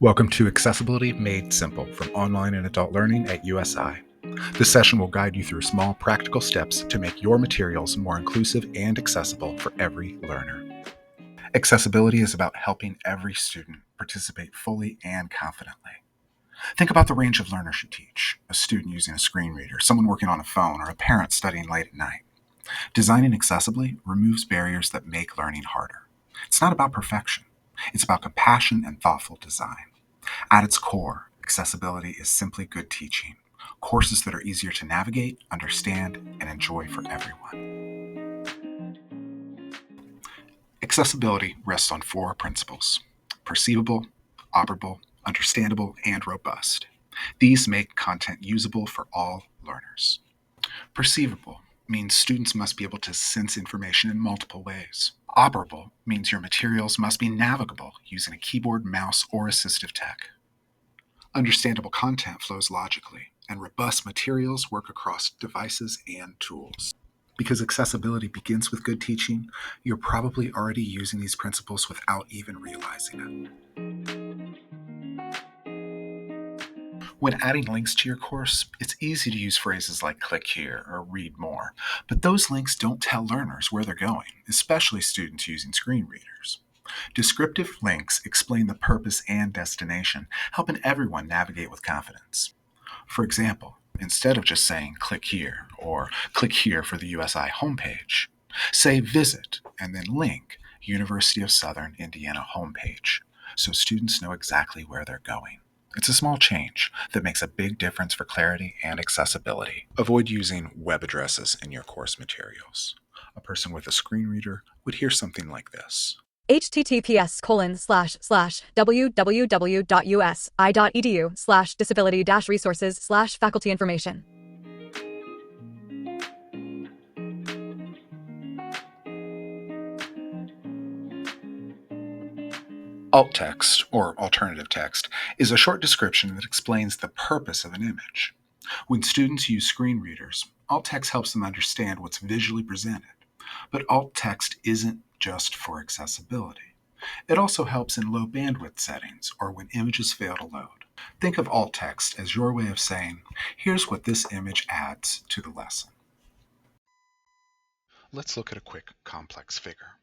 Welcome to Accessibility Made Simple from Online and Adult Learning at USI. This session will guide you through small, practical steps to make your materials more inclusive and accessible for every learner. Accessibility is about helping every student participate fully and confidently. Think about the range of learners you teach: a student using a screen reader, someone working on a phone, or a parent studying late at night. Designing accessibly removes barriers that make learning harder. It's not about perfection. It's about compassion and thoughtful design. At its core, accessibility is simply good teaching, courses that are easier to navigate, understand, and enjoy for everyone. Accessibility rests on four principles: perceivable, operable, understandable, and robust. These make content usable for all learners. Perceivable means students must be able to sense information in multiple ways. Operable means your materials must be navigable using a keyboard, mouse, or assistive tech. Understandable content flows logically, and robust materials work across devices and tools. Because accessibility begins with good teaching, you're probably already using these principles without even realizing it. When adding links to your course, it's easy to use phrases like click here or read more, but those links don't tell learners where they're going, especially students using screen readers. Descriptive links explain the purpose and destination, helping everyone navigate with confidence. For example, instead of just saying click here or click here for the USI homepage, say visit and then link University of Southern Indiana homepage so students know exactly where they're going. It's a small change that makes a big difference for clarity and accessibility. Avoid using web addresses in your course materials. A person with a screen reader would hear something like this: https://www.usi.edu/disability-resources/faculty information. Alt text, or alternative text, is a short description that explains the purpose of an image. When students use screen readers, alt text helps them understand what's visually presented. But alt text isn't just for accessibility. It also helps in low bandwidth settings or when images fail to load. Think of alt text as your way of saying, here's what this image adds to the lesson. Let's look at a quick complex figure.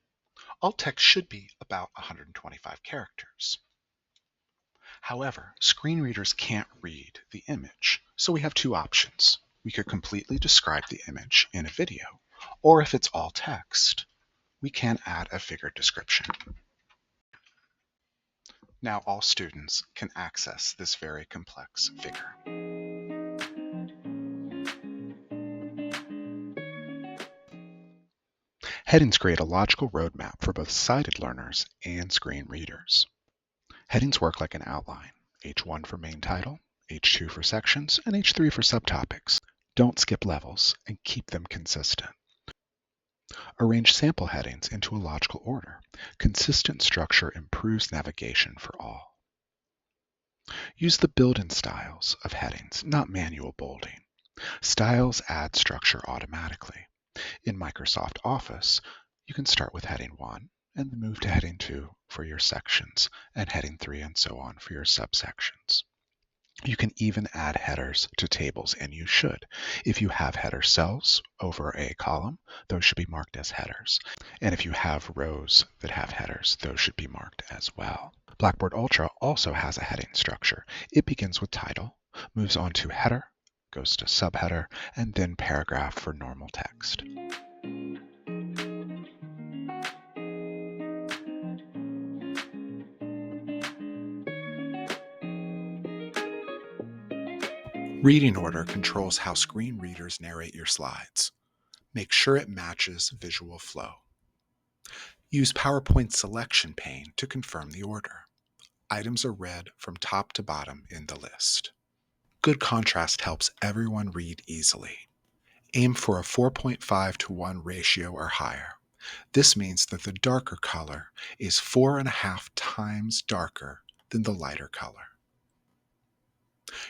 Alt text should be about 125 characters. However, screen readers can't read the image, so we have two options. We could completely describe the image in a video, or if it's all text, we can add a figure description. Now all students can access this very complex figure. Headings create a logical roadmap for both sighted learners and screen readers. Headings work like an outline: H1 for main title, H2 for sections, and H3 for subtopics. Don't skip levels and keep them consistent. Arrange sample headings into a logical order. Consistent structure improves navigation for all. Use the built-in styles of headings, not manual bolding. Styles add structure automatically. In Microsoft Office, you can start with heading 1 and then move to heading 2 for your sections, and heading 3 and so on for your subsections. You can even add headers to tables, and you should. If you have header cells over a column, those should be marked as headers. And if you have rows that have headers, those should be marked as well. Blackboard Ultra also has a heading structure. It begins with title, moves on to header, goes to subheader, and then paragraph for normal text. Reading order controls how screen readers narrate your slides. Make sure it matches visual flow. Use PowerPoint selection pane to confirm the order. Items are read from top to bottom in the list. Good contrast helps everyone read easily. Aim for a 4.5 to 1 ratio or higher. This means that the darker color is 4.5 times darker than the lighter color.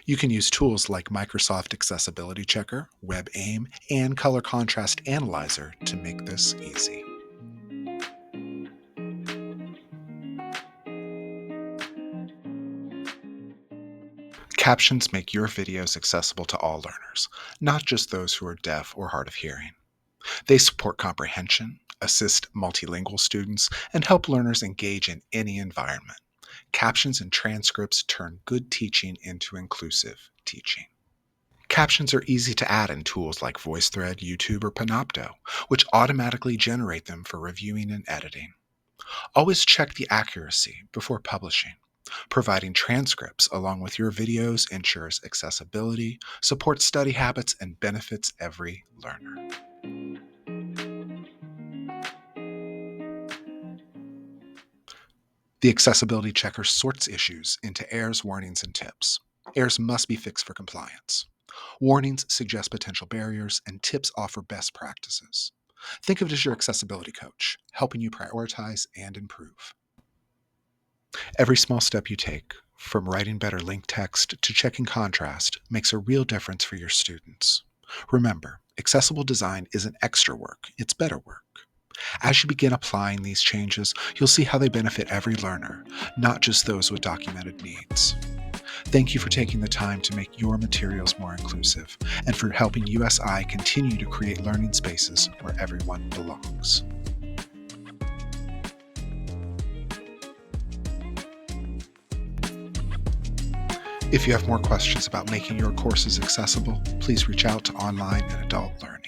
You can use tools like Microsoft Accessibility Checker, WebAIM, and Color Contrast Analyzer to make this easy. Captions make your videos accessible to all learners, not just those who are deaf or hard of hearing. They support comprehension, assist multilingual students, and help learners engage in any environment. Captions and transcripts turn good teaching into inclusive teaching. Captions are easy to add in tools like VoiceThread, YouTube, or Panopto, which automatically generate them for reviewing and editing. Always check the accuracy before publishing. Providing transcripts along with your videos ensures accessibility, supports study habits, and benefits every learner. The Accessibility Checker sorts issues into errors, warnings, and tips. Errors must be fixed for compliance. Warnings suggest potential barriers, and tips offer best practices. Think of it as your accessibility coach, helping you prioritize and improve. Every small step you take, from writing better link text to checking contrast, makes a real difference for your students. Remember, accessible design isn't extra work, it's better work. As you begin applying these changes, you'll see how they benefit every learner, not just those with documented needs. Thank you for taking the time to make your materials more inclusive and for helping USI continue to create learning spaces where everyone belongs. If you have more questions about making your courses accessible, please reach out to Online and Adult Learning.